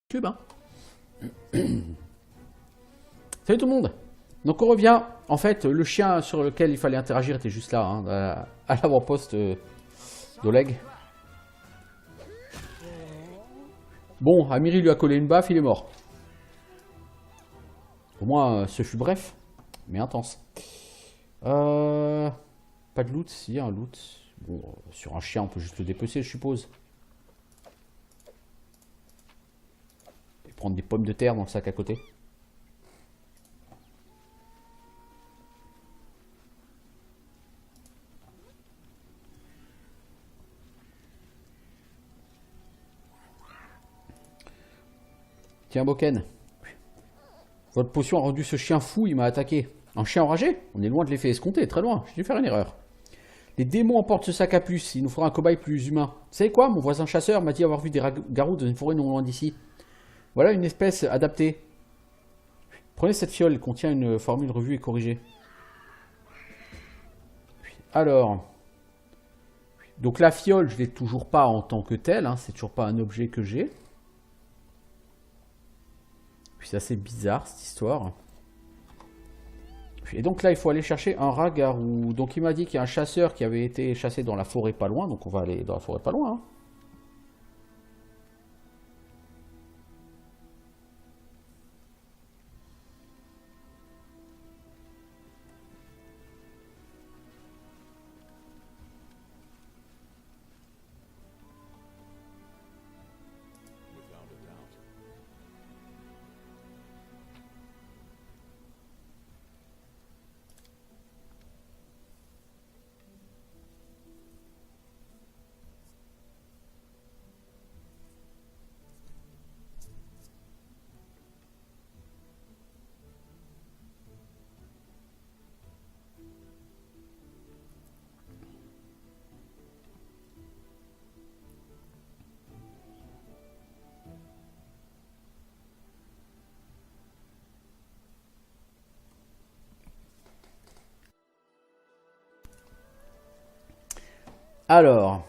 Cube, hein. Salut tout le monde. Donc on revient. En fait, le chien sur lequel il fallait interagir était juste là, hein, à l'avant-poste d'Oleg. Bon, Amiri lui a collé une baffe, il est mort. Au moins, ce fut bref, mais intense. Pas de loot, si, un loot. Bon, sur un chien, on peut juste le dépecer, je suppose. Et prendre des pommes de terre dans le sac à côté. Tiens, Boken. Votre potion a rendu ce chien fou, il m'a attaqué. Un chien enragé? On est loin de l'effet escompté, très loin. J'ai dû faire une erreur. Les démons emportent ce sac à puce, il nous fera un cobaye plus humain. Vous savez quoi? Mon voisin chasseur m'a dit avoir vu des garous dans une forêt non loin d'ici. Voilà une espèce adaptée. Prenez cette fiole, elle contient une formule revue et corrigée. Alors. Donc la fiole, je ne l'ai toujours pas en tant que telle, hein, c'est toujours pas un objet que j'ai. Puis c'est assez bizarre cette histoire. Et donc là, il faut aller chercher un rat-garou. Donc il m'a dit qu'il y a un chasseur qui avait été chassé dans la forêt pas loin. Donc on va aller dans la forêt pas loin. Hein. Alors.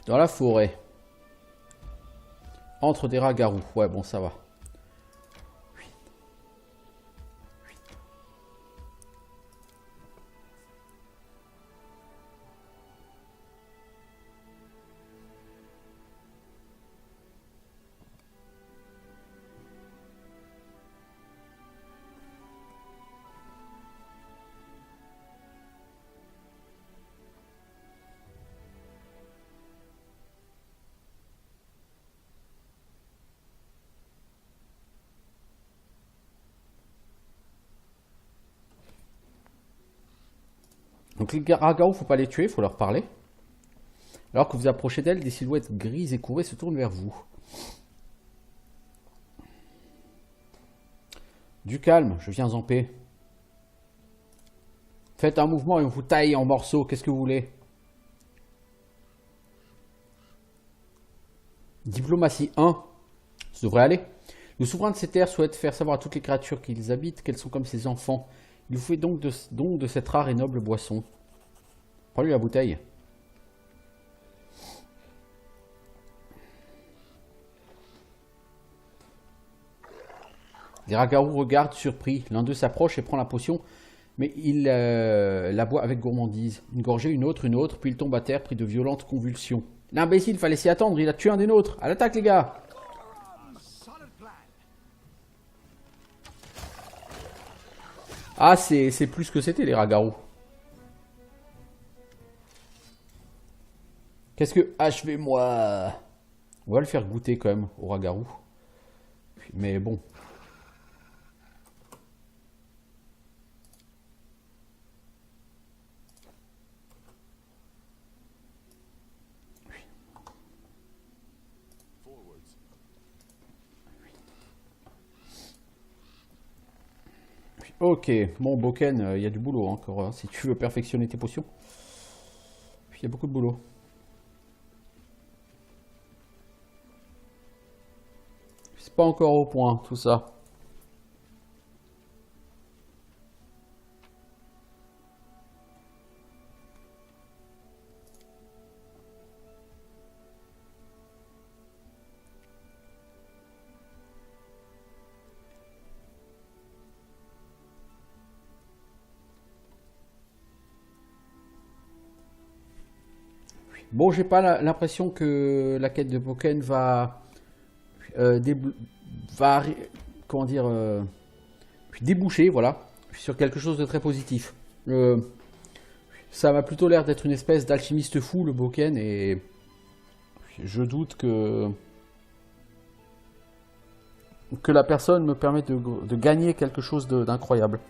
Dans la forêt. Entre des rats-garous. Ouais, bon, ça va. Donc les rats-garous, faut pas les tuer, faut leur parler. Alors que vous approchez d'elles, des silhouettes grises et courées se tournent vers vous. Du calme, je viens en paix. Faites un mouvement et on vous taille en morceaux, qu'est-ce que vous voulez? Diplomatie 1. Ça devrait aller. Le souverain de ces terres souhaite faire savoir à toutes les créatures qu'ils habitent qu'elles sont comme ses enfants. Il vous fait donc de cette rare et noble boisson. Prends-lui la bouteille. Les rats-garous regardent surpris. L'un d'eux s'approche et prend la potion, mais il la boit avec gourmandise. Une gorgée, une autre, puis il tombe à terre pris de violentes convulsions. L'imbécile, fallait s'y attendre, il a tué un des nôtres. À l'attaque, les gars! Ah, c'est plus ce que c'était, les rats-garous. Qu'est-ce que... Achevez-moi! On va le faire goûter quand même au rat-garou. Mais bon. Ok, bon Boken, il y a du boulot encore, hein, si tu veux perfectionner tes potions. Il y a beaucoup de boulot. C'est pas encore au point, tout ça. Bon, j'ai pas l'impression que la quête de Pokken euh, débl- va comment dire déboucher, voilà, sur quelque chose de très positif. Euh, Ça m'a plutôt l'air d'être une espèce d'alchimiste fou, le Boken, et je doute que la personne me permette de gagner quelque chose d'incroyable.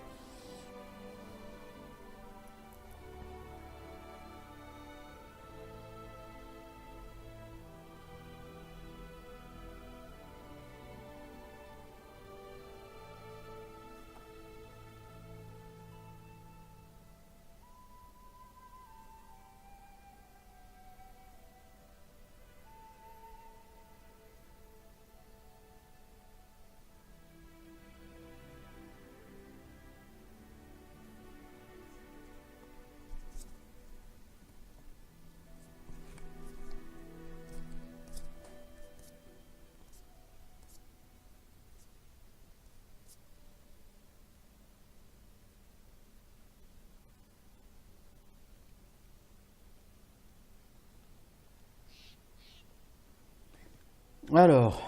Alors,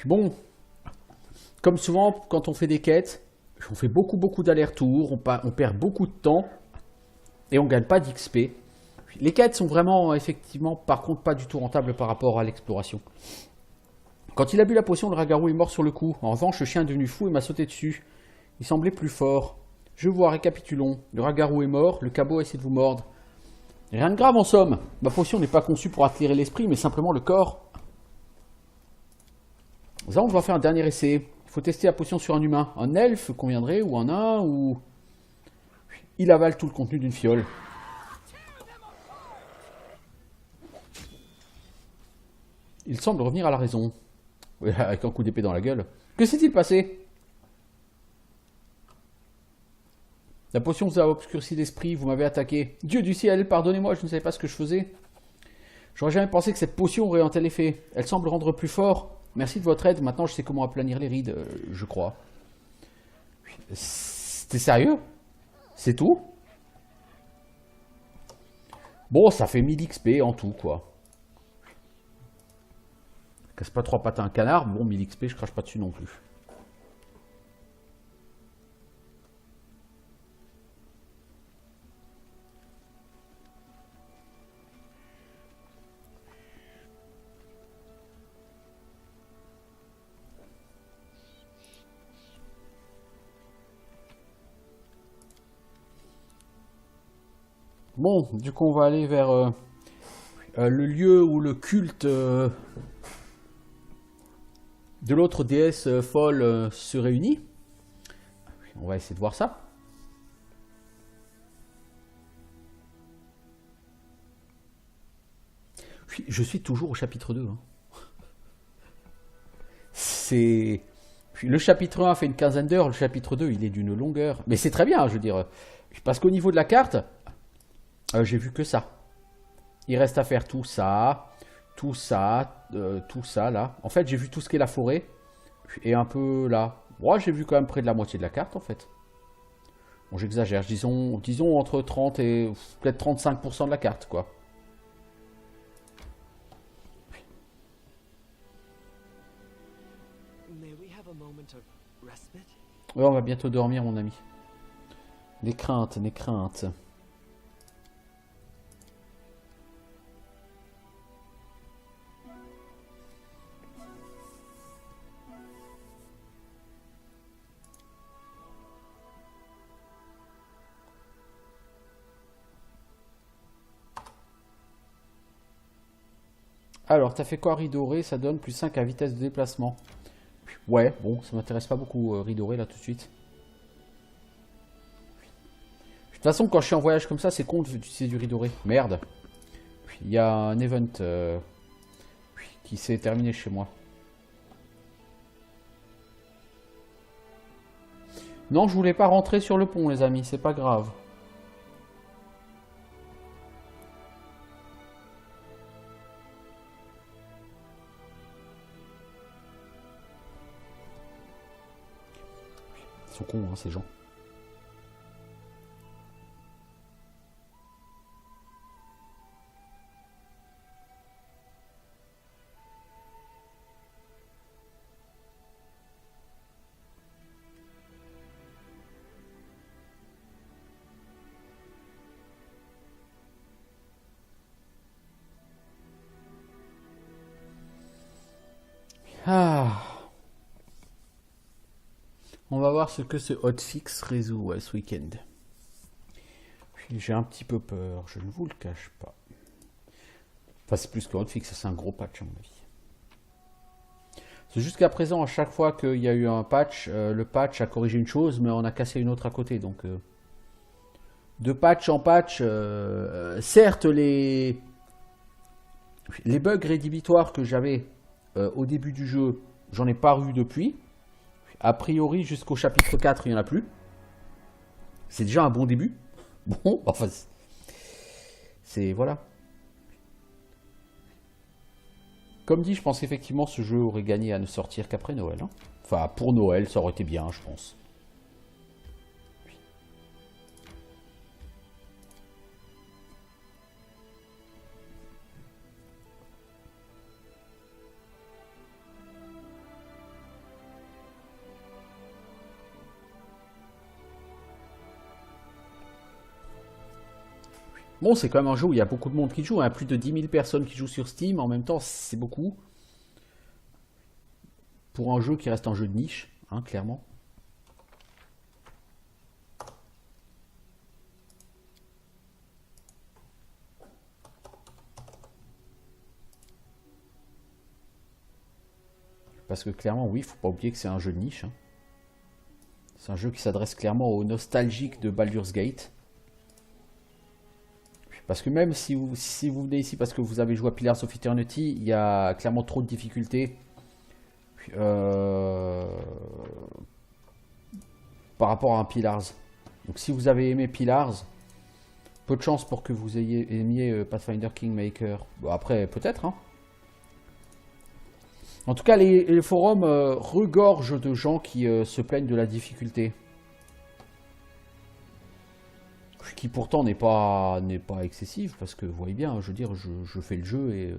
bon, comme souvent, quand on fait des quêtes, on fait beaucoup d'allers-retours, on perd beaucoup de temps, et on gagne pas d'XP. Les quêtes sont vraiment, effectivement, par contre, pas du tout rentables par rapport à l'exploration. Quand il a bu la potion, le Ragarou est mort sur le coup. En revanche, le chien est devenu fou et m'a sauté dessus. Il semblait plus fort. Je vois, récapitulons. Le Ragarou est mort, le cabot a essayé de vous mordre. Rien de grave en somme. Ma potion n'est pas conçue pour attirer l'esprit, mais simplement le corps. Nous allons devoir faire un dernier essai. Il faut tester la potion sur un humain. Un elfe conviendrait, ou un nain, ou... Il avale tout le contenu d'une fiole. Il semble revenir à la raison. Oui, avec un coup d'épée dans la gueule. Que s'est-il passé? La potion vous a obscurci l'esprit, vous m'avez attaqué. Dieu du ciel, pardonnez-moi, je ne savais pas ce que je faisais. J'aurais jamais pensé que cette potion aurait un tel effet. Elle semble rendre plus fort. Merci de votre aide, maintenant je sais comment aplanir les rides, je crois. T'es sérieux? C'est tout? Bon, ça fait 1000 XP en tout, quoi. Casse pas trois pattes à un canard, bon, 1000 XP, je crache pas dessus non plus. Bon, du coup, on va aller vers le lieu où le culte de l'autre déesse folle se réunit. On va essayer de voir ça. Je suis toujours au chapitre 2. Hein. C'est... Le chapitre 1 fait une quinzaine d'heures, le chapitre 2 il est d'une longueur. Mais c'est très bien, je veux dire. Parce qu'au niveau de la carte, j'ai vu que ça. Il reste à faire tout ça là. En fait, j'ai vu tout ce qui est la forêt. Et un peu là. Moi, j'ai vu quand même près de la moitié de la carte en fait. Bon, j'exagère. Disons entre 30 et peut-être 35% de la carte, quoi. Ouais, on va bientôt dormir, mon ami. Des craintes, des craintes. Alors, t'as fait quoi, Ridoré? Ça donne plus 5 à vitesse de déplacement. Ouais, bon, ça m'intéresse pas beaucoup, Ridoré, là, tout de suite. De toute façon, quand je suis en voyage comme ça, c'est con d'utiliser du Ridoré. Merde. Il y a un event qui s'est terminé chez moi. Non, je voulais pas rentrer sur le pont, les amis, c'est pas grave. Ils sont cons, hein, ces gens. Ah, on va voir ce que ce hotfix résout ouais, ce week-end. J'ai un petit peu peur, je ne vous le cache pas. Enfin, c'est plus que hotfix, c'est un gros patch à mon avis. C'est jusqu'à présent, à chaque fois qu'il y a eu un patch, le patch a corrigé une chose, mais on a cassé une autre à côté. Donc, de patch en patch, certes, les bugs rédhibitoires que j'avais au début du jeu, j'en ai pas eu depuis. A priori, jusqu'au chapitre 4, il n'y en a plus. C'est déjà un bon début. Bon, enfin, c'est voilà. Comme dit, je pense qu'effectivement ce jeu aurait gagné à ne sortir qu'après Noël. Hein. Enfin, pour Noël, ça aurait été bien, je pense. Bon, c'est quand même un jeu où il y a beaucoup de monde qui joue. Hein. Plus de 10 000 personnes qui jouent sur Steam. En même temps, c'est beaucoup. Pour un jeu qui reste un jeu de niche, hein, clairement. Parce que clairement, oui, faut pas oublier que c'est un jeu de niche. Hein. C'est un jeu qui s'adresse clairement aux nostalgiques de Baldur's Gate. Parce que même si vous venez ici parce que vous avez joué à Pillars of Eternity, il y a clairement trop de difficultés euh, par rapport à un Pillars. Donc si vous avez aimé Pillars, peu de chance pour que vous ayez aimé Pathfinder Kingmaker. Bon, après, peut-être. Hein. En tout cas, les forums regorgent de gens qui se plaignent de la difficulté. Qui pourtant n'est pas excessive, parce que vous voyez bien, je veux dire, je fais le jeu et...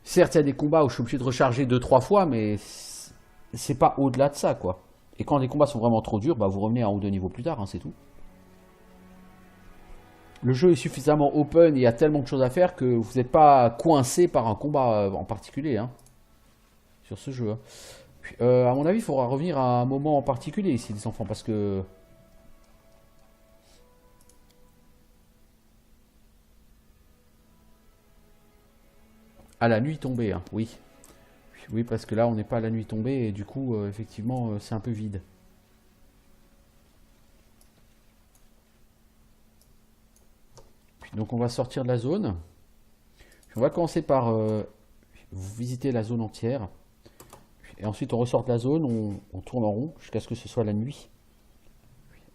certes, il y a des combats où je suis obligé de recharger 2-3 fois, mais c'est pas au-delà de ça, quoi. Et quand les combats sont vraiment trop durs, bah vous revenez un ou deux niveaux plus tard, hein, c'est tout. Le jeu est suffisamment open et il y a tellement de choses à faire que vous n'êtes pas coincé par un combat en particulier, hein, sur ce jeu. Hein. Puis, à mon avis, il faudra revenir à un moment en particulier ici, les enfants, parce que... à la nuit tombée, hein, oui. Oui, parce que là, on n'est pas à la nuit tombée et du coup, effectivement, c'est un peu vide. Donc, on va sortir de la zone. On va commencer par visiter la zone entière. Et ensuite, on ressort de la zone, on tourne en rond jusqu'à ce que ce soit la nuit.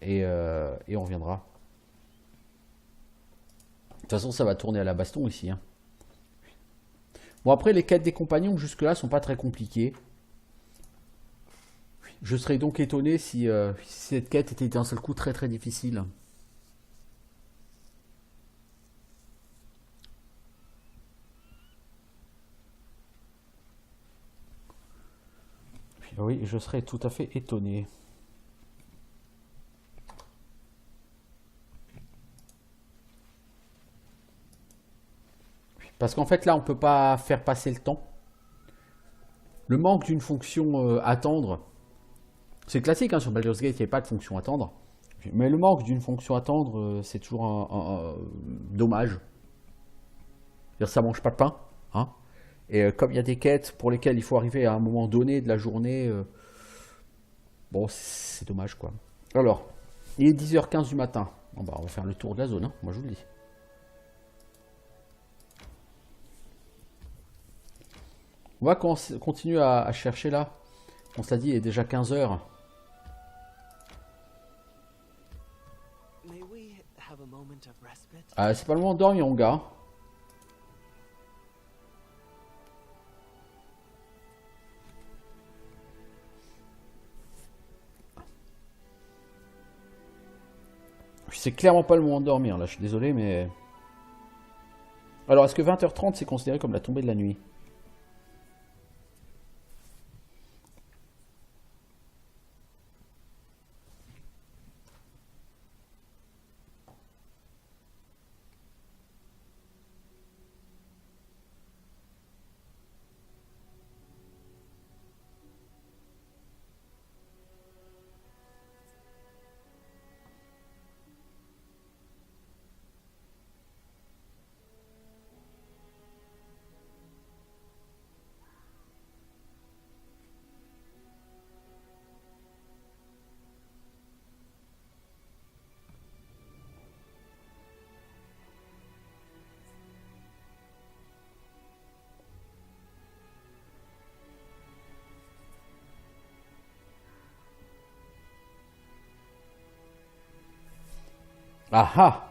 Et on reviendra. De toute façon, ça va tourner à la baston ici. Hein. Bon, après, les quêtes des compagnons, jusque-là, sont pas très compliquées. Je serais donc étonné si cette quête était d'un seul coup très très difficile. Oui, je serais tout à fait étonné. Parce qu'en fait, là, on peut pas faire passer le temps. Le manque d'une fonction attendre, c'est classique hein, sur Baldur's Gate, il n'y a pas de fonction attendre. Mais le manque d'une fonction attendre, c'est toujours un dommage. C'est-à-dire, ça mange pas de pain. Hein. Et comme il y a des quêtes pour lesquelles il faut arriver à un moment donné de la journée, bon, c'est dommage quoi. Alors, il est 10h15 du matin. Bon, bah, on va faire le tour de la zone, hein, moi je vous le dis. On va continuer à chercher là. On se l'a dit, il est déjà 15h. Ah, c'est pas le moment de dormir, mon gars. C'est clairement pas le moment de dormir, là, je suis désolé, mais... Alors, est-ce que 20h30, c'est considéré comme la tombée de la nuit? Ah ah!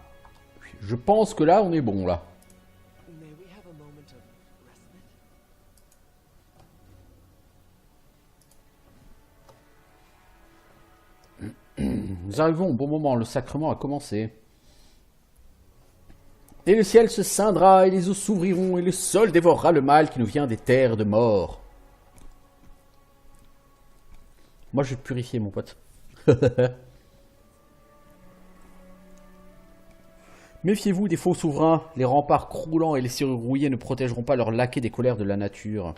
Je pense que là, on est bon, là. Nous arrivons au bon moment, le sacrement a commencé. Et le ciel se scindra, et les eaux s'ouvriront, et le sol dévorera le mal qui nous vient des terres de mort. Moi, je vais te purifier, mon pote. Méfiez-vous des faux souverains. Les remparts croulants et les serrures rouillées ne protégeront pas leurs laquais des colères de la nature.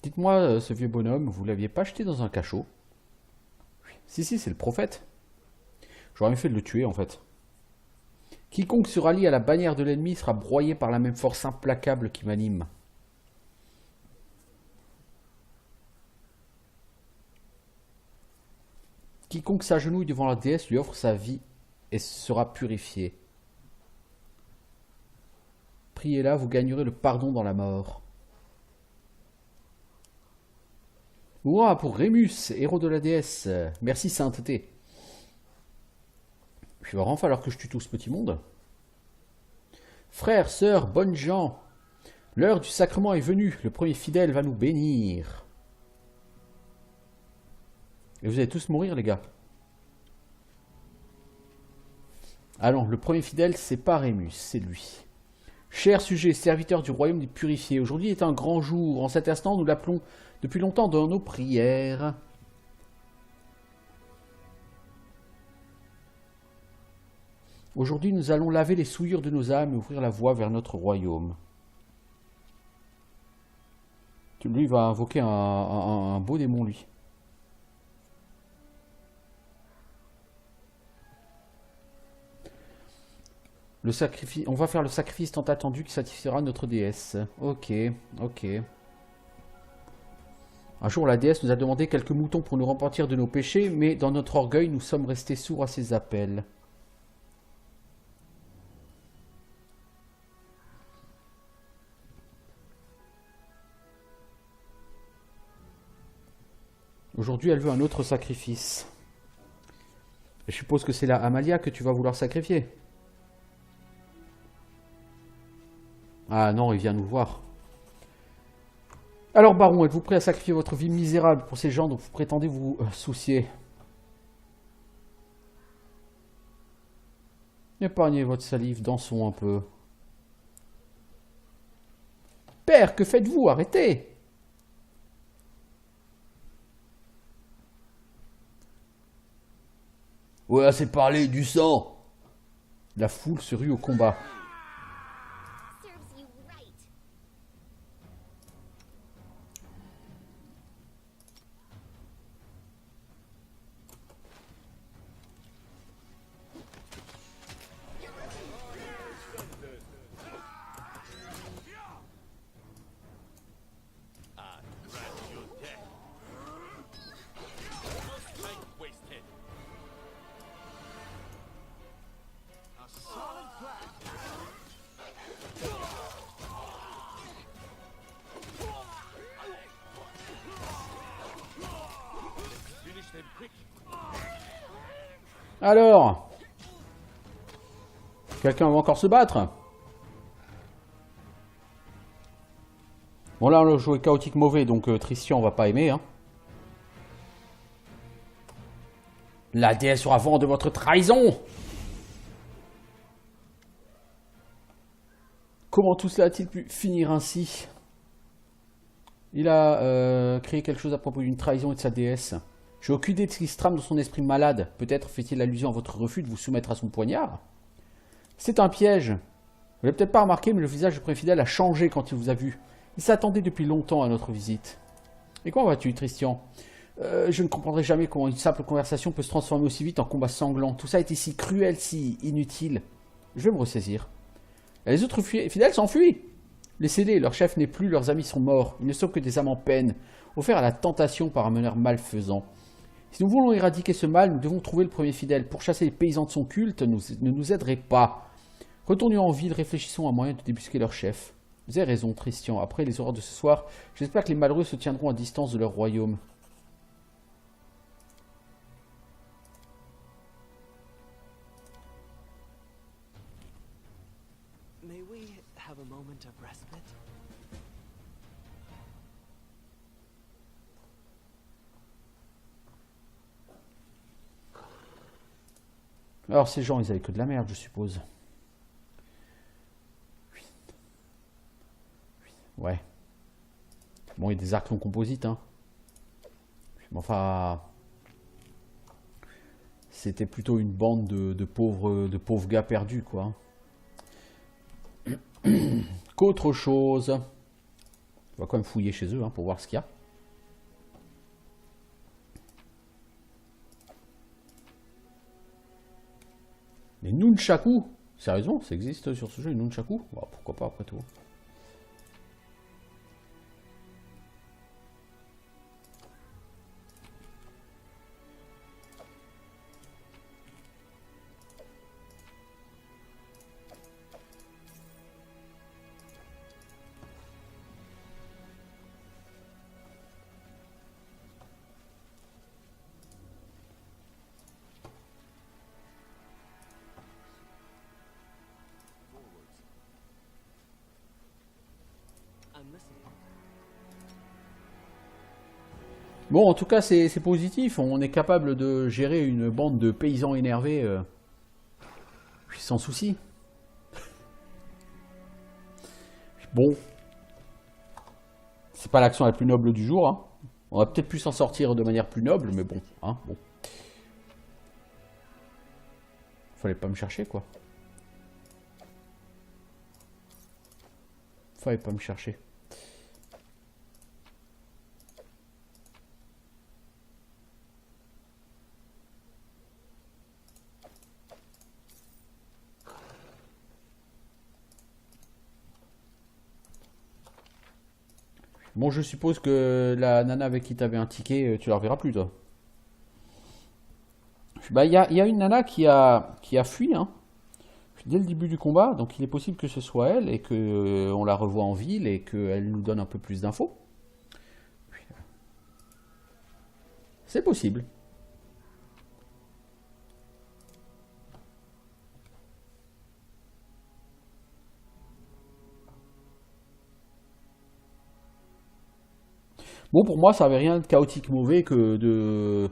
Dites-moi, ce vieux bonhomme, vous l'aviez pas acheté dans un cachot? Si, c'est le prophète. J'aurais mieux fait de le tuer, en fait. Quiconque se rallie à la bannière de l'ennemi sera broyé par la même force implacable qui m'anime. Quiconque s'agenouille devant la déesse lui offre sa vie et sera purifié. Priez-la, vous gagnerez le pardon dans la mort. Hurrah pour Rémus, héros de la déesse. Merci sainteté. Il va vraiment falloir que je tue tout ce petit monde. Frères, sœurs, bonnes gens, l'heure du sacrement est venue. Le premier fidèle va nous bénir. Et vous allez tous mourir, les gars. Allons, le premier fidèle, c'est pas Rémus, c'est lui. Chers sujets, serviteurs du royaume des purifiés, aujourd'hui est un grand jour. En cet instant, nous l'appelons depuis longtemps dans nos prières. Aujourd'hui, nous allons laver les souillures de nos âmes et ouvrir la voie vers notre royaume. Lui, il va invoquer un beau démon, lui. Le sacrifice, on va faire le sacrifice tant attendu qui satisfera notre déesse. Ok, ok. Un jour, la déesse nous a demandé quelques moutons pour nous repentir de nos péchés, mais dans notre orgueil, nous sommes restés sourds à ses appels. Aujourd'hui, elle veut un autre sacrifice. Je suppose que c'est la Amalia que tu vas vouloir sacrifier. Ah non, il vient nous voir. Alors, baron, êtes-vous prêt à sacrifier votre vie misérable pour ces gens dont vous prétendez vous soucier? Épargnez votre salive, dansons un peu. Père, que faites-vous? Arrêtez! Ouais, assez parlé du sang. La foule se rue au combat. Alors, quelqu'un va encore se battre? Bon là, on a joué chaotique mauvais, donc Tristian, on va pas aimer. Hein. La déesse sera vent de votre trahison! Comment tout cela a-t-il pu finir ainsi? Il a créé quelque chose à propos d'une trahison et de sa déesse. J'ai aucune idée de ce qui se trame dans son esprit malade. Peut-être fait-il allusion à votre refus de vous soumettre à son poignard? C'est un piège. Vous l'avez peut-être pas remarqué, mais le visage du premier fidèle a changé quand il vous a vu. Il s'attendait depuis longtemps à notre visite. Et comment vas-tu, Tristian? Je ne comprendrai jamais comment une simple conversation peut se transformer aussi vite en combat sanglant. Tout ça a été si cruel, si inutile. Je vais me ressaisir. Et les autres fidèles s'enfuient. Laissez-les, leur chef n'est plus, leurs amis sont morts. Ils ne sont que des âmes en peine, offerts à la tentation par un meneur malfaisant. Si nous voulons éradiquer ce mal, nous devons trouver le premier fidèle. Pour chasser les paysans de son culte, ne nous aiderait pas. Retournons en ville, réfléchissons à un moyen de débusquer leur chef. Vous avez raison, Tristian. Après les horreurs de ce soir, j'espère que les malheureux se tiendront à distance de leur royaume. May we have a moment of respite? Alors ces gens, ils avaient que de la merde, je suppose. Ouais. Bon, il y a des arcs non composites, hein. Mais enfin... C'était plutôt une bande de pauvres gars perdus, quoi. Qu'autre chose. On va quand même fouiller chez eux, hein, pour voir ce qu'il y a. Mais Nunchaku, sérieusement, ça existe sur ce jeu, Nunchaku? Bah, pourquoi pas après tout. Bon, en tout cas, c'est positif. On est capable de gérer une bande de paysans énervés sans souci. Bon, c'est pas l'action la plus noble du jour, hein. On va peut-être pu s'en sortir de manière plus noble, mais bon, hein, bon. Fallait pas me chercher, quoi. Fallait pas me chercher. Bon, je suppose que la nana avec qui t'avais un ticket, tu la reverras plus, toi. Bah, y a une nana qui a fui, hein, dès le début du combat, donc il est possible que ce soit elle et que on la revoie en ville et qu'elle nous donne un peu plus d'infos. C'est possible. Bon, pour moi, ça avait rien de chaotique mauvais que de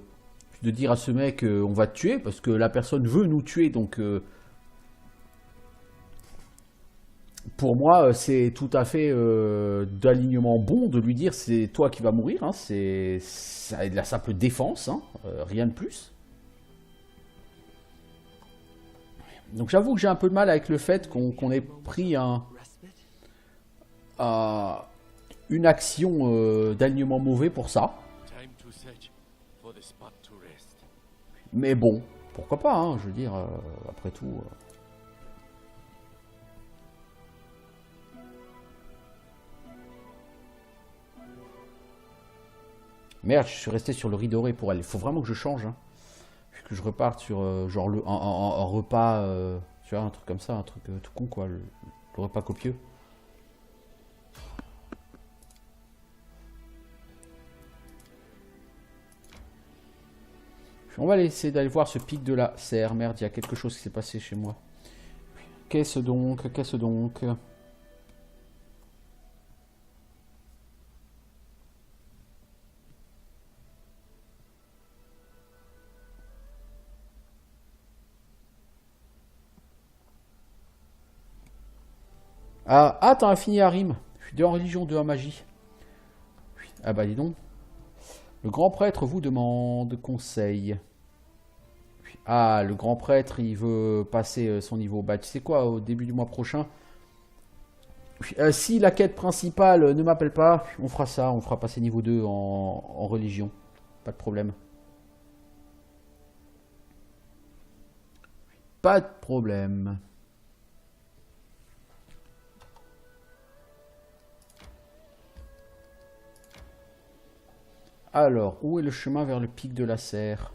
dire à ce mec on va te tuer, parce que la personne veut nous tuer, donc pour moi, c'est tout à fait d'alignement bon de lui dire c'est toi qui vas mourir, hein, c'est de la simple défense, hein, rien de plus. Donc j'avoue que j'ai un peu de mal avec le fait qu'on ait pris une action d'alignement mauvais pour ça. Mais bon, pourquoi pas, hein, je veux dire, après tout... Merde, je suis resté sur le riz doré pour elle. Il faut vraiment que je change, hein. Que je reparte sur genre un repas, tu vois, un truc comme ça, un truc tout con, quoi, le repas copieux. On va essayer d'aller voir ce pic de la serre. Merde, il y a quelque chose qui s'est passé chez moi. Qu'est-ce donc? Qu'est-ce donc? Ah, t'as fini Harim. Je suis 2 en religion, 2 en magie. Ah bah dis donc. Le grand prêtre vous demande conseil. Ah, le grand prêtre, il veut passer son niveau. Bah tu sais quoi, au début du mois prochain, si la quête principale ne m'appelle pas, on fera ça, on fera passer niveau 2 en religion. Pas de problème. Pas de problème. Alors, où est le chemin vers le pic de la serre?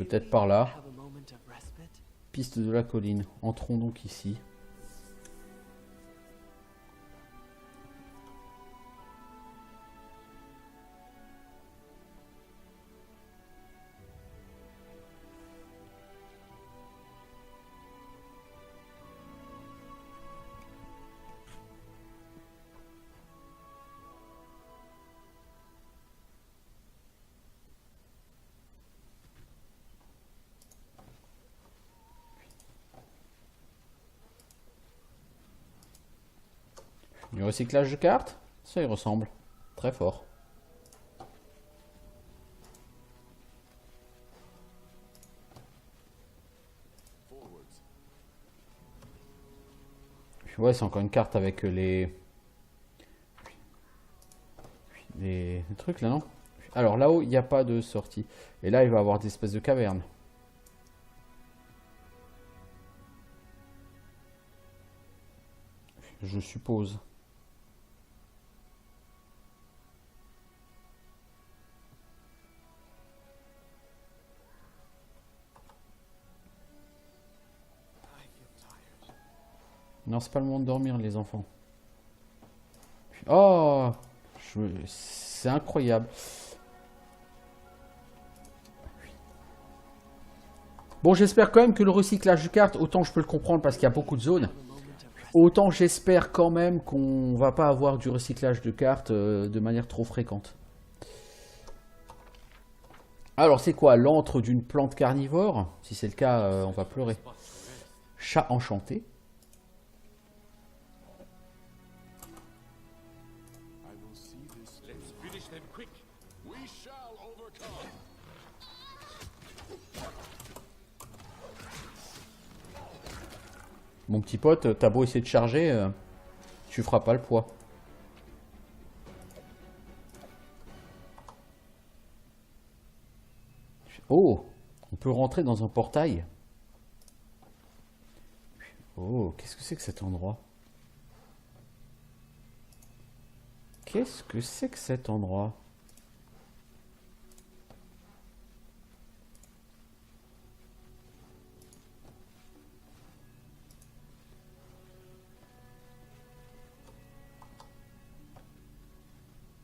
peut-être par là. Have a moment of respite. Piste de la colline. Entrons donc ici. Du recyclage de cartes, ça y ressemble. Très fort. Ouais, c'est encore une carte avec les trucs là, non? Alors là-haut, il n'y a pas de sortie. Et là, il va y avoir des espèces de cavernes. Je suppose. Non, c'est pas le moment de dormir, les enfants. Oh, c'est incroyable. Bon, j'espère quand même que le recyclage de cartes, autant je peux le comprendre parce qu'il y a beaucoup de zones, Have a moment of respite. autant j'espère quand même qu'on va pas avoir du recyclage de cartes de manière trop fréquente. Alors, c'est quoi? L'antre d'une plante carnivore? Si c'est le cas, on va pleurer. Chat enchanté. Mon petit pote, t'as beau essayer de charger, tu feras pas le poids. Oh, on peut rentrer dans un portail. Oh, qu'est-ce que c'est que cet endroit? Qu'est-ce que c'est que cet endroit?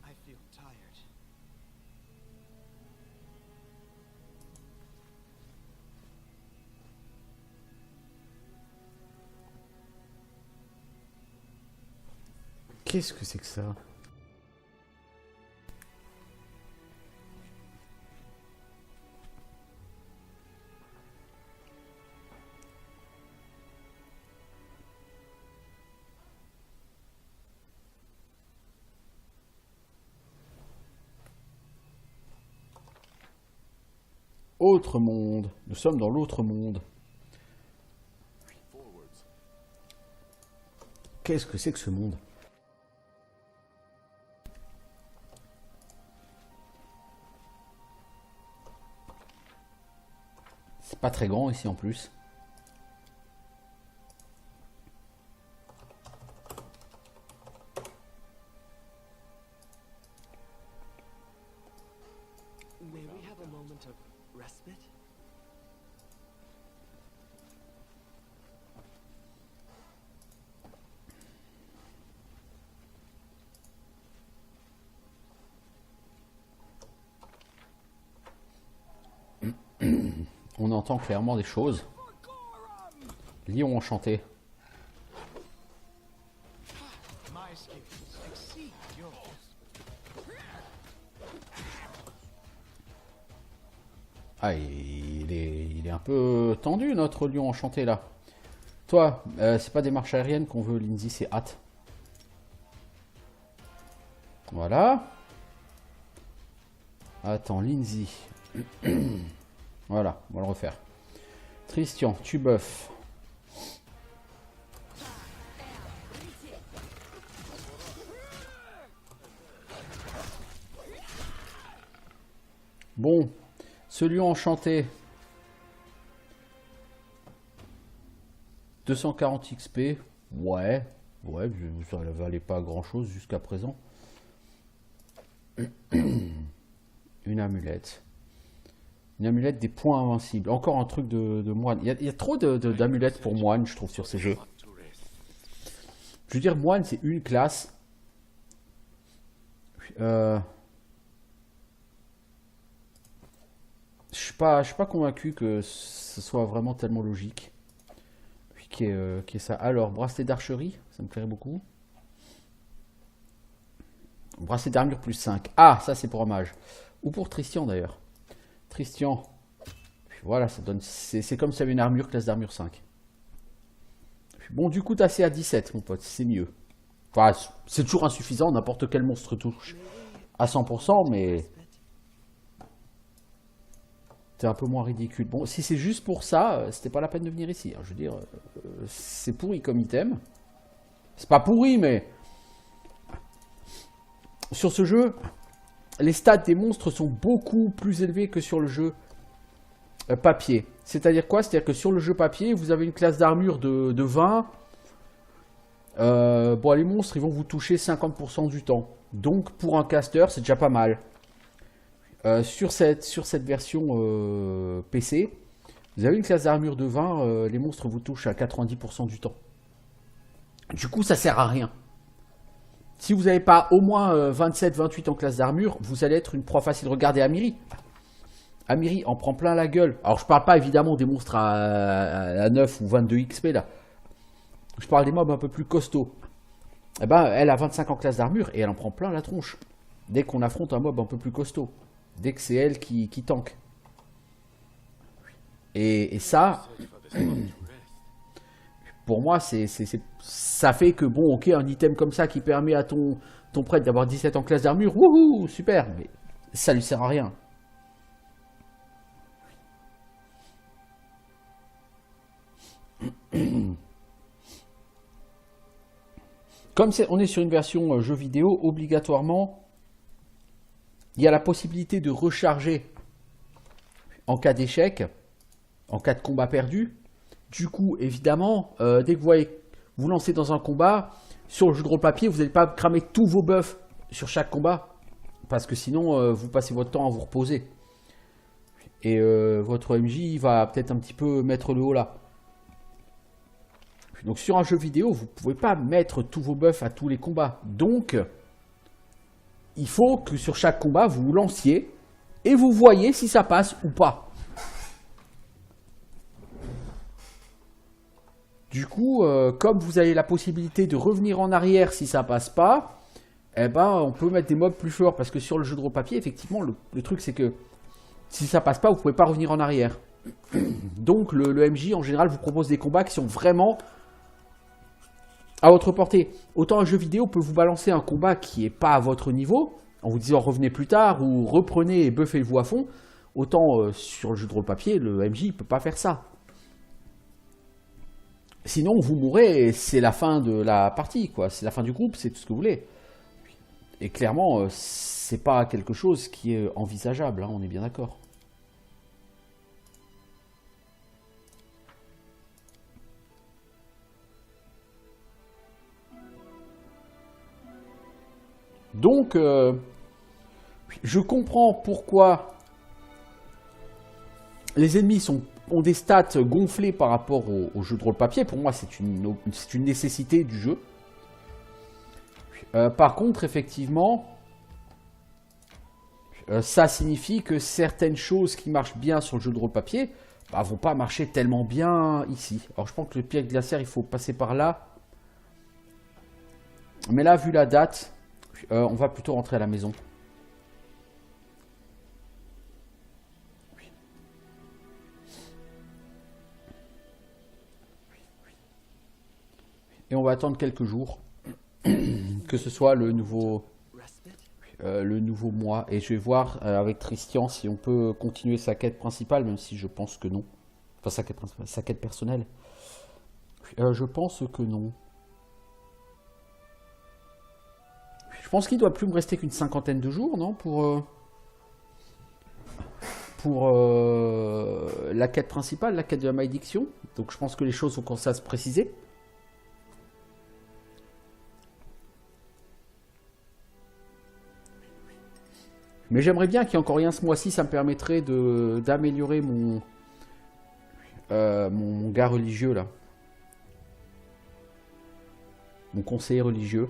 I feel tired. Qu'est-ce que c'est que ça? Autre monde. Nous sommes dans l'autre monde. Qu'est-ce que c'est que ce monde? C'est pas très grand ici en plus. May we have a moment of respite? On entend clairement des choses. Lion enchanté. My skills exceed yours. Ah, il est un peu tendu notre lion enchanté là. Toi, c'est pas des marches aériennes qu'on veut, Lindsay, c'est hâte. Voilà. Attends, Lindsay. Voilà, on va le refaire. Tristian, tu buffes. Bon, ce lion enchanté. 240 XP. Ouais, ça ne valait pas grand chose jusqu'à présent. Une amulette. Une amulette des points invincibles. Encore un truc de moine. Il y a trop d'amulettes pour moine, je trouve, sur ces jeux. Je veux dire, moine, c'est une classe. Je suis pas convaincu que ce soit vraiment tellement logique. Puis qu'il y ait ça. Alors, bracelet d'archerie, ça me plairait beaucoup. Bracelet d'armure plus 5. Ah, ça c'est pour un mage. Ou pour Tristian d'ailleurs. Tristian. Puis voilà, ça donne. C'est comme si y avait une armure, classe d'armure 5. Puis bon, du coup, t'as assez à 17, mon pote, c'est mieux. Enfin, c'est toujours insuffisant, n'importe quel monstre touche à 100%, mais c'est un peu moins ridicule. Bon, si c'est juste pour ça, c'était pas la peine de venir ici. Hein. Je veux dire, c'est pourri comme item. C'est pas pourri, mais sur ce jeu, les stats des monstres sont beaucoup plus élevés que sur le jeu papier. C'est-à-dire quoi? C'est-à-dire que sur le jeu papier, vous avez une classe d'armure de 20. Bon, les monstres, ils vont vous toucher 50% du temps. Donc, pour un caster, c'est déjà pas mal. Sur cette version PC, vous avez une classe d'armure de 20, les monstres vous touchent à 90% du temps. Du coup, ça sert à rien. Si vous n'avez pas au moins 27-28 en classe d'armure, vous allez être une proie facile. Regardez Amiri. Amiri en prend plein la gueule. Alors, je parle pas évidemment des monstres à 9 ou 22 XP là. Je parle des mobs un peu plus costauds. Eh ben, elle a 25 en classe d'armure et elle en prend plein la tronche. Dès qu'on affronte un mob un peu plus costaud. Dès que c'est elle qui tank. Et ça, pour moi, ça fait que, bon, ok, un item comme ça qui permet à ton prêtre d'avoir 17 en classe d'armure, wouhou, super, mais ça lui sert à rien. Comme on est sur une version jeu vidéo, obligatoirement, il y a la possibilité de recharger en cas d'échec, en cas de combat perdu. Du coup, évidemment, dès que vous voyez vous lancez dans un combat, sur le jeu de rôle papier, vous n'allez pas cramer tous vos buffs sur chaque combat. Parce que sinon, vous passez votre temps à vous reposer. Et votre MJ va peut-être un petit peu mettre le haut là. Donc sur un jeu vidéo, vous ne pouvez pas mettre tous vos buffs à tous les combats. Donc, il faut que sur chaque combat, vous vous lanciez et vous voyez si ça passe ou pas. Du coup, comme vous avez la possibilité de revenir en arrière si ça passe pas, eh ben, on peut mettre des mobs plus forts. Parce que sur le jeu de rôle papier, effectivement, le truc c'est que si ça passe pas, vous ne pouvez pas revenir en arrière. Donc le MJ, en général, vous propose des combats qui sont vraiment à votre portée. Autant un jeu vidéo peut vous balancer un combat qui n'est pas à votre niveau, en vous disant revenez plus tard ou reprenez et buffez-vous à fond. Autant sur le jeu de rôle papier, le MJ ne peut pas faire ça. Sinon, vous mourrez et c'est la fin de la partie, quoi. C'est la fin du groupe, c'est tout ce que vous voulez. Et clairement, c'est pas quelque chose qui est envisageable, hein, on est bien d'accord. Donc, je comprends pourquoi les ennemis ont des stats gonflées par rapport au jeu de rôle papier. Pour moi, c'est une nécessité du jeu. Par contre, effectivement, ça signifie que certaines choses qui marchent bien sur le jeu de rôle papier ne vont pas marcher tellement bien ici. Alors, je pense que le piège glaciaire, il faut passer par là. Mais là, vu la date, on va plutôt rentrer à la maison. Et on va attendre quelques jours que ce soit le nouveau mois. Et je vais voir avec Tristian si on peut continuer sa quête principale, même si je pense que non. Enfin, sa quête principale, sa quête personnelle. Je pense que non. Je pense qu'il doit plus me rester qu'une cinquantaine de jours, non, pour la quête principale, la quête de la malédiction. Donc je pense que les choses ont commencé à se préciser. Mais j'aimerais bien qu'il y ait encore rien ce mois-ci, ça me permettrait d'améliorer mon gars religieux là. Mon conseiller religieux.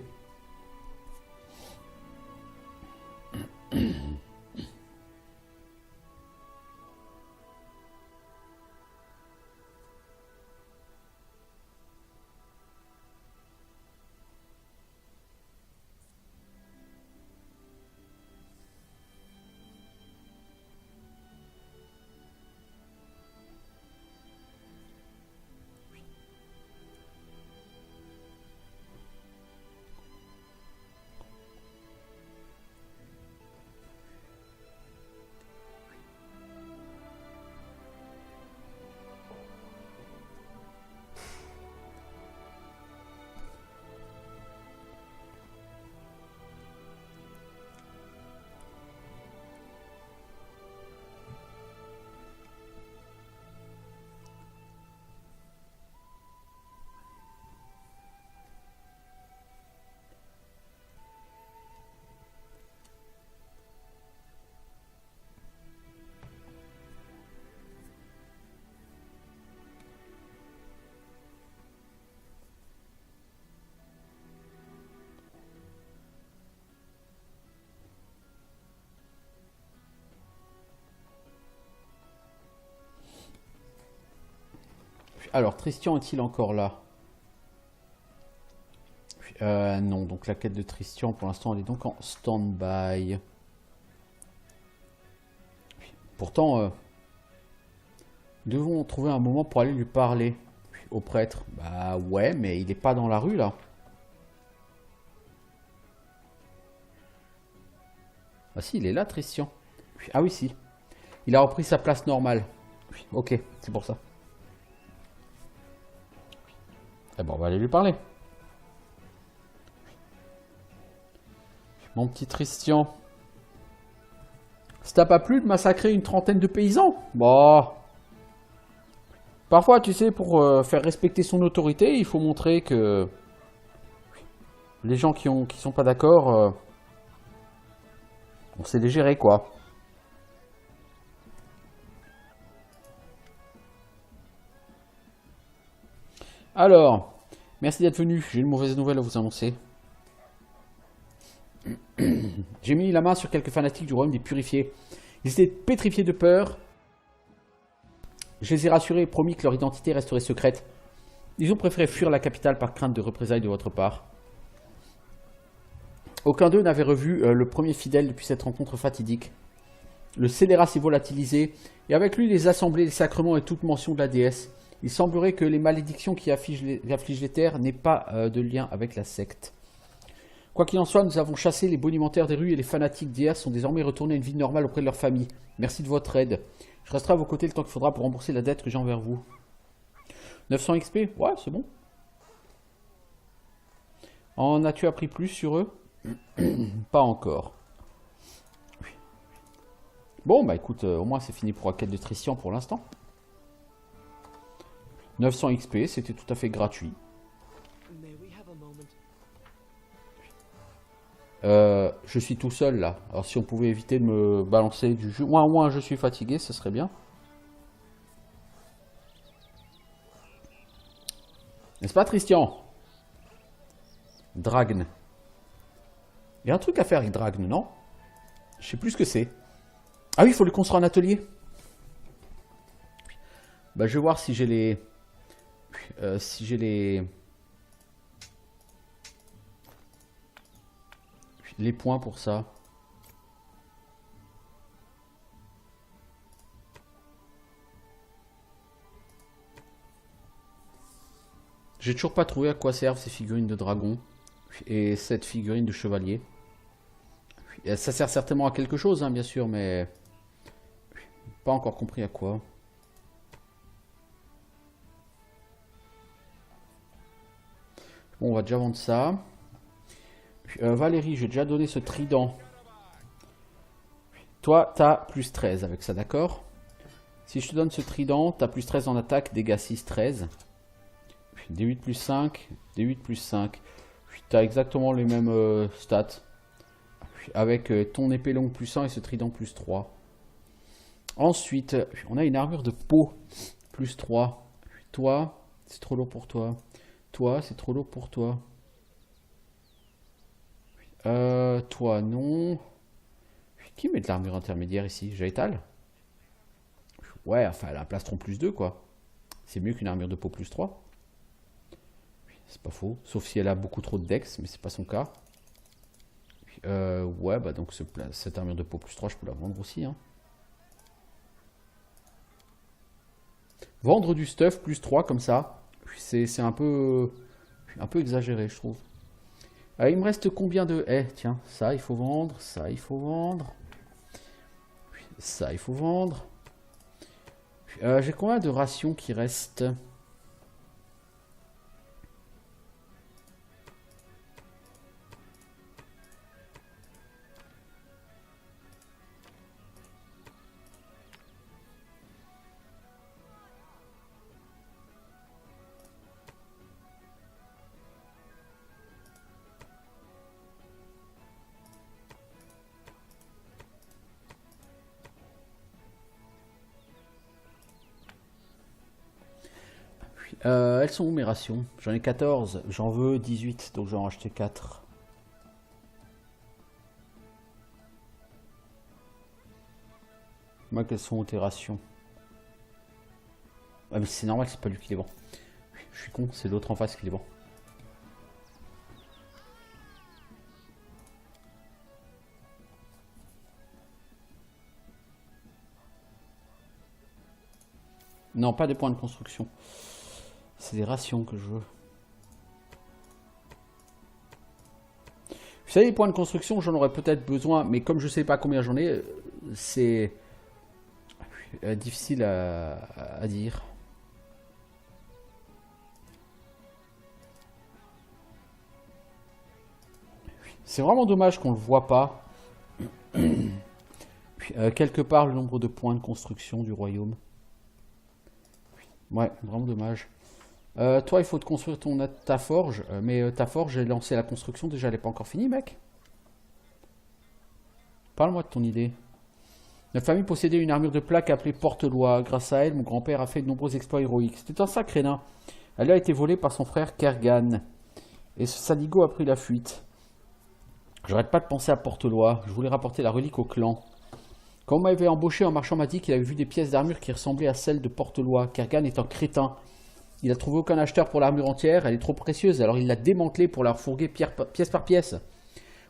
Alors, Tristian est-il encore là? Non, donc la quête de Tristian, pour l'instant, elle est donc en stand-by. Pourtant, nous devons trouver un moment pour aller lui parler au prêtre. Bah ouais, mais il n'est pas dans la rue, là. Ah si, il est là, Tristian. Ah oui, si. Il a repris sa place normale. Ok, c'est pour ça. Eh ben, on va aller lui parler. Mon petit Tristian. Ça t'a pas plu de massacrer une trentaine de paysans? Bon. Parfois, tu sais, pour faire respecter son autorité, il faut montrer que les gens qui sont pas d'accord, on sait les gérer, quoi. Alors, merci d'être venu. J'ai une mauvaise nouvelle à vous annoncer. J'ai mis la main sur quelques fanatiques du royaume des purifiés. Ils étaient pétrifiés de peur. Je les ai rassurés et promis que leur identité resterait secrète. Ils ont préféré fuir la capitale par crainte de représailles de votre part. Aucun d'eux n'avait revu le premier fidèle depuis cette rencontre fatidique. Le scélérat s'est volatilisé, et avec lui les assemblées, les sacrements et toute mention de la déesse. Il semblerait que les malédictions qui affligent les terres n'aient pas de lien avec la secte. Quoi qu'il en soit, nous avons chassé les bonimentaires des rues et les fanatiques d'hier sont désormais retournés à une vie normale auprès de leur famille. Merci de votre aide. Je resterai à vos côtés le temps qu'il faudra pour rembourser la dette que j'ai envers vous. 900 XP? Ouais, c'est bon. En as-tu appris plus sur eux? Pas encore. Bon, bah écoute, au moins c'est fini pour la quête de Tristian pour l'instant. 900 XP, c'était tout à fait gratuit. Je suis tout seul là. Alors si on pouvait éviter de me balancer du jeu. Ouin, je suis fatigué, ce serait bien. N'est-ce pas, Tristian? Dragne. Il y a un truc à faire avec Dragne, non? Je sais plus ce que c'est. Ah oui, il faut lui construire un atelier. Bah, je vais voir si j'ai les... les points pour ça. J'ai toujours pas trouvé à quoi servent ces figurines de dragon et cette figurine de chevalier. Ça sert certainement à quelque chose, hein, bien sûr, mais pas encore compris à quoi. Bon, on va déjà vendre ça. Valérie, j'ai déjà donné ce trident. Toi, t'as plus 13 avec ça, d'accord? Si je te donne ce trident, t'as plus 13 en attaque, dégâts 6, 13. D8 plus 5, D8 plus 5. T'as exactement les mêmes stats. Avec ton épée longue plus 1 et ce trident plus 3. Ensuite, on a une armure de peau plus 3. Toi, c'est trop lourd pour toi. Toi, c'est trop lourd pour toi. Toi, non. Qui met de l'armure intermédiaire ici? Jaetal? Ouais, enfin, elle a un plastron plus 2, quoi. C'est mieux qu'une armure de peau plus 3. C'est pas faux. Sauf si elle a beaucoup trop de dex, mais c'est pas son cas. Ouais, bah donc cette armure de peau plus 3, je peux la vendre aussi. Hein. Vendre du stuff plus 3 comme ça, c'est un peu exagéré, je trouve. Il me reste combien de... tiens, ça il faut vendre, ça il faut vendre. Ça il faut vendre. J'ai combien de rations qui restent? Elles sont où mes rations? J'en ai 14, j'en veux 18, donc j'en ai acheté 4. Moi, quelles sont tes rations? Ah mais c'est normal, c'est pas lui qui les vend. Je suis con, c'est l'autre en face qui les vend. Non, pas des points de construction. C'est des rations que je veux. Vous savez, les points de construction, j'en aurais peut-être besoin, mais comme je sais pas combien j'en ai, c'est difficile à dire. C'est vraiment dommage qu'on le voit pas. Quelque part, le nombre de points de construction du royaume. Ouais, vraiment dommage. Toi, il faut te construire ta forge. Mais ta forge, j'ai lancé la construction. Déjà, elle n'est pas encore finie, mec. Parle-moi de ton idée. Notre famille possédait une armure de plaque appelée Porte-Loi. Grâce à elle, mon grand-père a fait de nombreux exploits héroïques. C'était un sacré nain. Elle a été volée par son frère Kergan. Et ce sadigo a pris la fuite. J'arrête pas de penser à Porte-Loi. Je voulais rapporter la relique au clan. Quand on m'avait embauché, un marchand m'a dit qu'il avait vu des pièces d'armure qui ressemblaient à celles de Porte-Loi. Kergan est un crétin. Il n'a trouvé aucun acheteur pour l'armure entière, elle est trop précieuse, alors il l'a démantelée pour la refourguer pièce par pièce.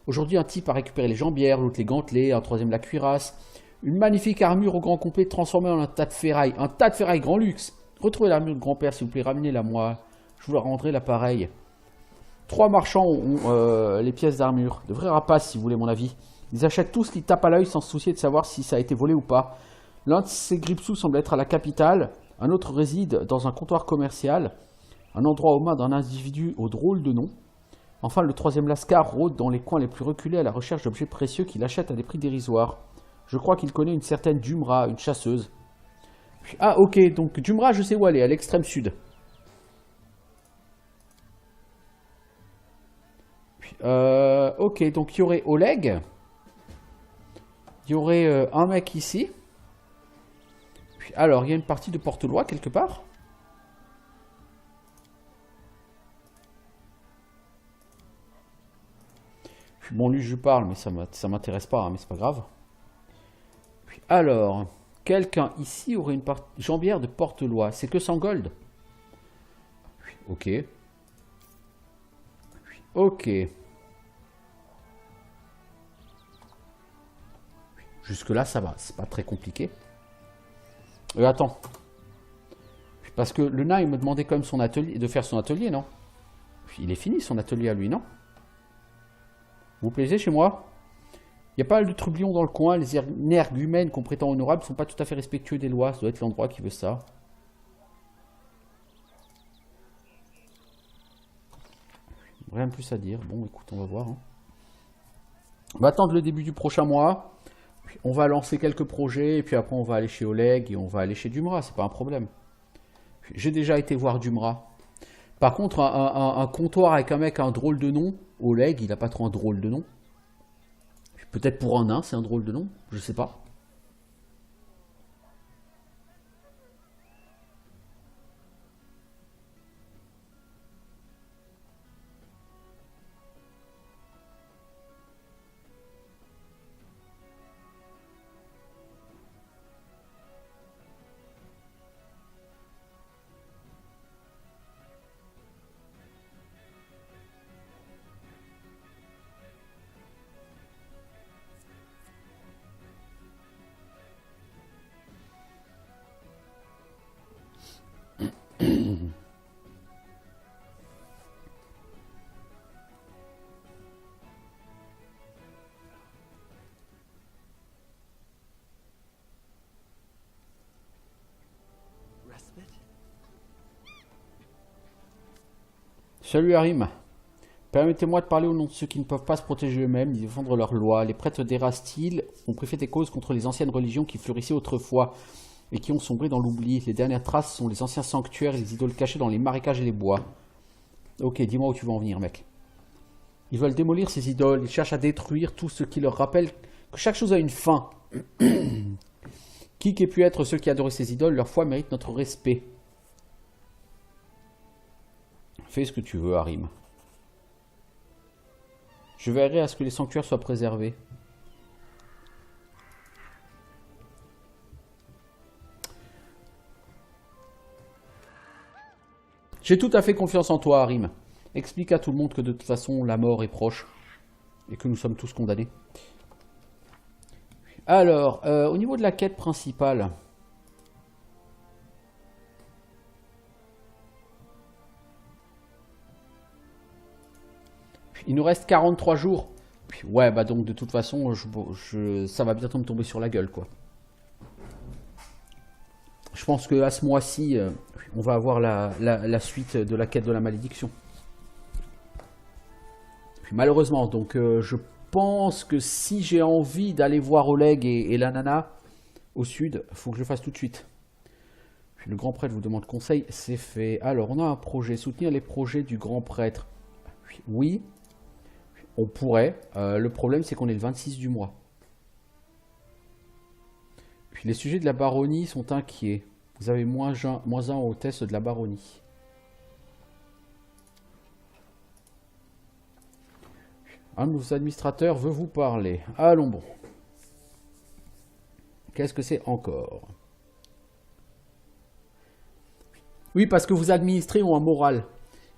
Aujourd'hui, un type a récupéré les jambières, l'autre les gantelets, un troisième la cuirasse. Une magnifique armure au grand complet transformée en un tas de ferraille. Un tas de ferraille grand luxe. Retrouvez l'armure de grand-père, s'il vous plaît, ramenez-la moi. Je vous la rendrai l'appareil. 3 marchands ont les pièces d'armure. De vrais rapaces, si vous voulez mon avis. Ils achètent tout ce qui tape à l'œil sans se soucier de savoir si ça a été volé ou pas. L'un de ces gripsous semble être à la capitale. Un autre réside dans un comptoir commercial. Un endroit aux mains d'un individu au drôle de nom. Enfin, le troisième lascar rôde dans les coins les plus reculés à la recherche d'objets précieux qu'il achète à des prix dérisoires. Je crois qu'il connaît une certaine Dumra, une chasseuse. Ah, ok, donc Dumra, je sais où elle est, à l'extrême sud. Ok, donc il y aurait Oleg. Il y aurait un mec ici. Alors, il y a une partie de Porte-Loi quelque part. Bon, lui, je parle, mais ça m'intéresse pas, hein, mais c'est pas grave. Alors, quelqu'un ici aurait une jambière de Porte-Loi. C'est que 100 gold. Ok. Ok. Jusque-là, ça va. C'est pas très compliqué. Attends. Parce que le nain, il me demandait quand même son atelier, de faire son atelier, non? Il est fini, son atelier à lui, non? Vous plaisez chez moi? Il y a pas mal de trublions dans le coin. Les énergumènes qu'on prétend honorables ne sont pas tout à fait respectueux des lois. Ça doit être l'endroit qui veut ça. Rien de plus à dire. Bon, écoute, on va voir. Hein. On va attendre le début du prochain mois. On va lancer quelques projets. Et puis après, on va aller chez Oleg. Et on va aller chez Dumra. C'est pas un problème. J'ai déjà été voir Dumra. Par contre, un comptoir avec un mec à un drôle de nom. Oleg, il n'a pas trop un drôle de nom. Peut-être pour un nain, c'est un drôle de nom, je sais pas. Respite? Salut Harim. Permettez-moi de parler au nom de ceux qui ne peuvent pas se protéger eux-mêmes ni défendre leurs lois. Les prêtres d'Erastil ont pris fait et cause contre les anciennes religions qui fleurissaient autrefois et qui ont sombré dans l'oubli. Les dernières traces sont les anciens sanctuaires et les idoles cachées dans les marécages et les bois. Ok, dis-moi où tu veux en venir, mec. Ils veulent démolir ces idoles, ils cherchent à détruire tout ce qui leur rappelle que chaque chose a une fin. Qui qu'ait pu être ceux qui adoraient ces idoles, leur foi mérite notre respect. Fais ce que tu veux, Harim. Je veillerai à ce que les sanctuaires soient préservés. J'ai tout à fait confiance en toi, Harim. Explique à tout le monde que de toute façon, la mort est proche. Et que nous sommes tous condamnés. Alors, au niveau de la quête principale... Il nous reste 43 jours. Ouais, bah donc de toute façon, ça va bientôt me tomber sur la gueule, quoi. Je pense qu'à ce mois-ci, on va avoir la suite de la quête de la malédiction. Malheureusement, donc je pense que si j'ai envie d'aller voir Oleg et la nana au sud, il faut que je le fasse tout de suite. Puis le grand prêtre vous demande conseil, c'est fait. Alors, on a un projet, soutenir les projets du grand prêtre. Oui. On pourrait. Le problème, c'est qu'on est le 26 du mois. Puis les sujets de la baronnie sont inquiets. Vous avez -1 au test de la baronnie. Un de nos administrateurs veut vous parler. Allons bon. Qu'est-ce que c'est encore? Oui, parce que vos administrés ont un moral.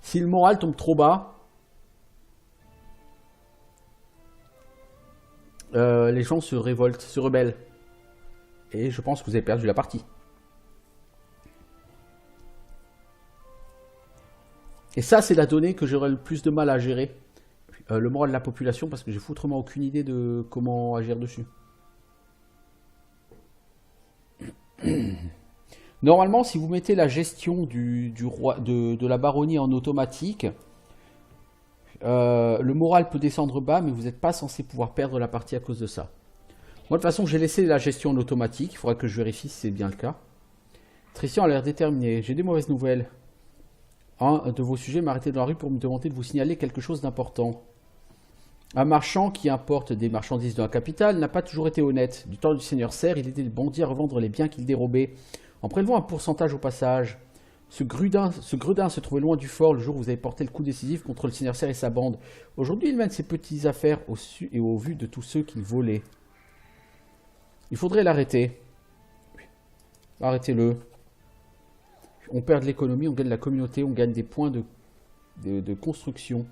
Si le moral tombe trop bas... les gens se révoltent, se rebellent. Et je pense que vous avez perdu la partie. Et ça, c'est la donnée que j'aurais le plus de mal à gérer. Le moral de la population, parce que j'ai foutrement aucune idée de comment agir dessus. Normalement, si vous mettez la gestion de la baronnie en automatique... le moral peut descendre bas, mais vous n'êtes pas censé pouvoir perdre la partie à cause de ça. Moi, de toute façon, j'ai laissé la gestion en automatique. Il faudra que je vérifie si c'est bien le cas. Tristan a l'air déterminé. J'ai des mauvaises nouvelles. Un de vos sujets m'a arrêté dans la rue pour me demander de vous signaler quelque chose d'important. Un marchand qui importe des marchandises dans la capitale n'a pas toujours été honnête. Du temps du seigneur Serre, il aidait les bandits à revendre les biens qu'il dérobait, en prélevant un pourcentage au passage. Ce gredin se trouvait loin du fort le jour où vous avez porté le coup décisif contre le seigneur Serre et sa bande. Aujourd'hui, il mène ses petites affaires au su et au vu de tous ceux qu'il volait. Il faudrait l'arrêter. Arrêtez-le. On perd de l'économie, on gagne de la communauté, on gagne des points de construction.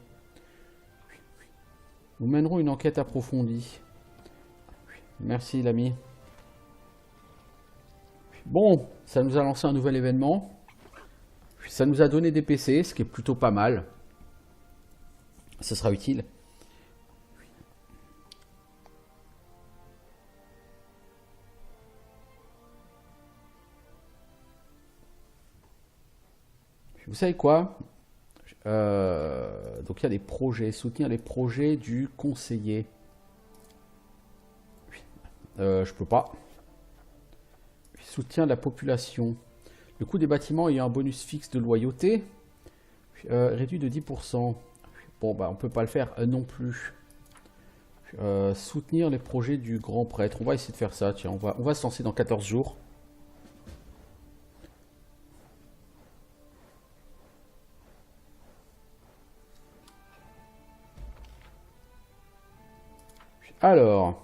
Nous mènerons une enquête approfondie. Merci, l'ami. Bon, ça nous a lancé un nouvel événement. Ça nous a donné des PC, ce qui est plutôt pas mal. Ça sera utile. Vous savez quoi? Donc il y a des projets, soutenir les projets du conseiller. Je peux pas. Soutien de la population. Le coût des bâtiments ayant un bonus fixe de loyauté réduit de 10%. Bon, bah on peut pas le faire non plus. Soutenir les projets du grand prêtre. On va essayer de faire ça. Tiens, on va se lancer dans 14 jours. Alors,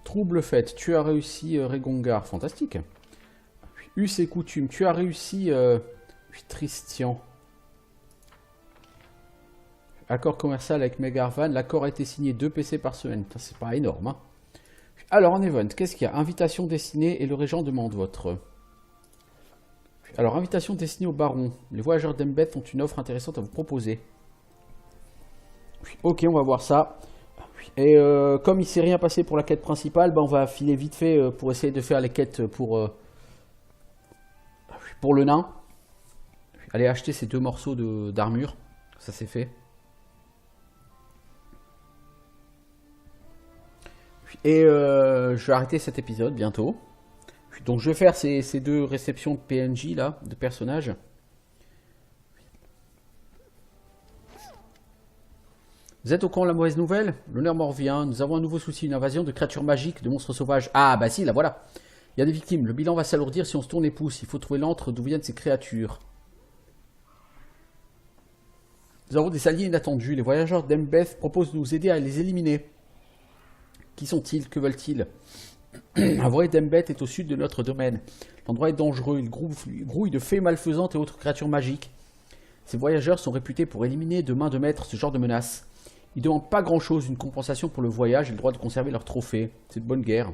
trouble fait. Tu as réussi Régongar. Fantastique. Us et coutume. Tu as réussi Tristian. Accord commercial avec Megarvan. L'accord a été signé 2 PC par semaine. C'est pas énorme. Hein. Alors, en event, qu'est-ce qu'il y a? Invitation destinée et le régent demande votre. Alors, invitation destinée au baron. Les voyageurs d'Embeth ont une offre intéressante à vous proposer. Ok, on va voir ça. Et comme il s'est rien passé pour la quête principale, on va filer vite fait pour essayer de faire les quêtes pour le nain. Allez acheter ces 2 morceaux d'armure. Ça c'est fait. Et je vais arrêter cet épisode bientôt. Donc je vais faire ces 2 réceptions de PNJ là, de personnages. Vous êtes au courant de la mauvaise nouvelle? L'honneur m'en revient. Nous avons un nouveau souci, une invasion de créatures magiques, de monstres sauvages. Ah bah si, là voilà. Il y a des victimes. Le bilan va s'alourdir si on se tourne les pouces. Il faut trouver l'antre d'où viennent ces créatures. Nous avons des alliés inattendus. Les voyageurs d'Embeth proposent de nous aider à les éliminer. Qui sont-ils? Que veulent-ils? La voie d'Embeth est au sud de notre domaine. L'endroit est dangereux. Il grouille de fées malfaisantes et autres créatures magiques. Ces voyageurs sont réputés pour éliminer de main de maître ce genre de menaces. Ils ne demandent pas grand-chose, une compensation pour le voyage et le droit de conserver leur trophée. C'est de bonne guerre.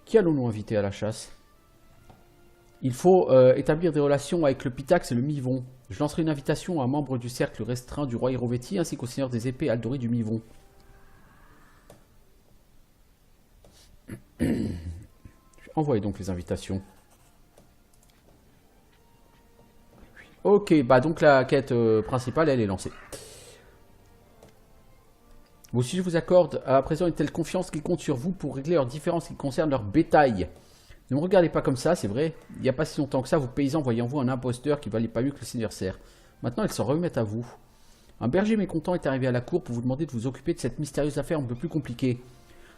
Qui allons-nous inviter à la chasse? Il faut établir des relations avec le Pitax et le Mivon. Je lancerai une invitation à un membre du cercle restreint du roi Hirovéti ainsi qu'au seigneur des épées Aldori du Mivon. Envoyez donc les invitations. Ok, bah donc la quête principale, elle est lancée. Bon, si je vous accorde à présent une telle confiance qu'ils comptent sur vous pour régler leurs différences qui concernent leur bétail. Ne me regardez pas comme ça, c'est vrai. Il n'y a pas si longtemps que ça, vos paysans voyaient en vous un imposteur qui valait pas mieux que le seigneur serf. Maintenant, ils s'en remettent à vous. Un berger mécontent est arrivé à la cour pour vous demander de vous occuper de cette mystérieuse affaire un peu plus compliquée.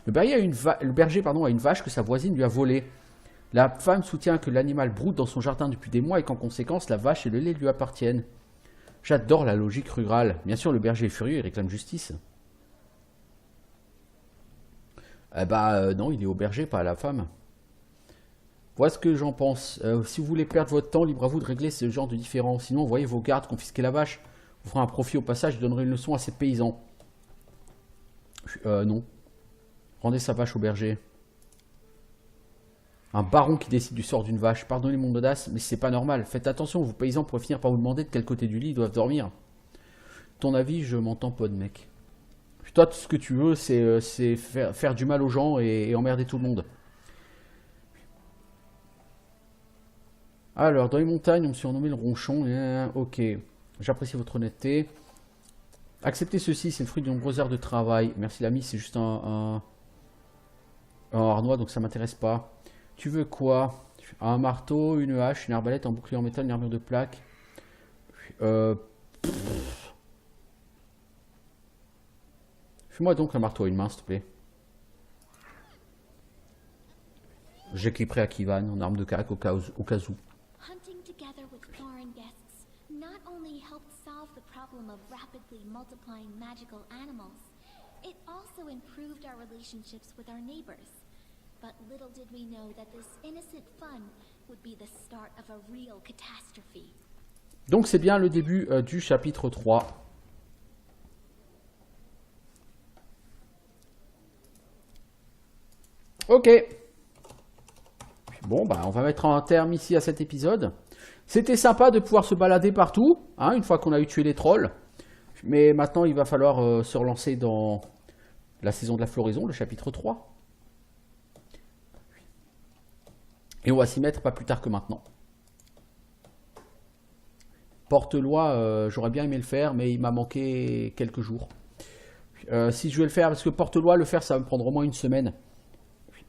Le berger a une vache que sa voisine lui a volée. La femme soutient que l'animal broude dans son jardin depuis des mois et qu'en conséquence, la vache et le lait lui appartiennent. J'adore la logique rurale. Bien sûr, le berger est furieux et réclame justice. Non, il est au berger, pas à la femme. Voilà ce que j'en pense. Si vous voulez perdre votre temps, libre à vous de régler ce genre de différends. Sinon, voyez vos gardes confisquer la vache. Vous ferez un profit au passage et donnerez une leçon à ces paysans. Non. Rendez sa vache au berger. Un baron qui décide du sort d'une vache. Pardonnez mon audace, mais c'est pas normal. Faites attention, vos paysans pourraient finir par vous demander de quel côté du lit ils doivent dormir. Ton avis, je m'entends pas de mec. Toi, tout ce que tu veux, c'est faire du mal aux gens et emmerder tout le monde. Alors, dans les montagnes, on me surnommé le ronchon. Ok, j'apprécie votre honnêteté. Acceptez ceci, c'est le fruit de nombreuses heures de travail. Merci l'ami, c'est juste un harnois, donc ça m'intéresse pas. Tu veux quoi? Un marteau, une hache, une arbalète, un bouclier en métal, une armure de plaque. Fais-moi donc un marteau à une main, s'il te plaît. J'équiperai à Kivan en arme de carac au cas où. Hunting together with foreign guests not only helped solve the problem of rapidly multiplying magical animals, it also improved our relationships with our neighbors. But little did we know that this innocent fun would be the start of a real catastrophe. Donc c'est bien le début du chapitre 3. Ok. Bon, on va mettre un terme ici à cet épisode. C'était sympa de pouvoir se balader partout, hein, une fois qu'on a eu tué les trolls. Mais maintenant, il va falloir se relancer dans la saison de la floraison, le chapitre 3. Et on va s'y mettre pas plus tard que maintenant. Porte-loi, j'aurais bien aimé le faire, mais il m'a manqué quelques jours. Si je vais le faire, parce que Porte-loi, le faire, ça va me prendre au moins une semaine.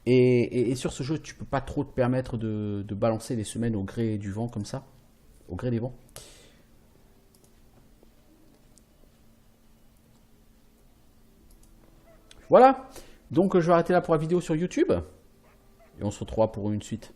Et sur ce jeu, tu peux pas trop te permettre de balancer les semaines au gré du vent comme ça. Au gré des vents. Voilà. Donc je vais arrêter là pour la vidéo sur YouTube. Et on se retrouvera pour une suite.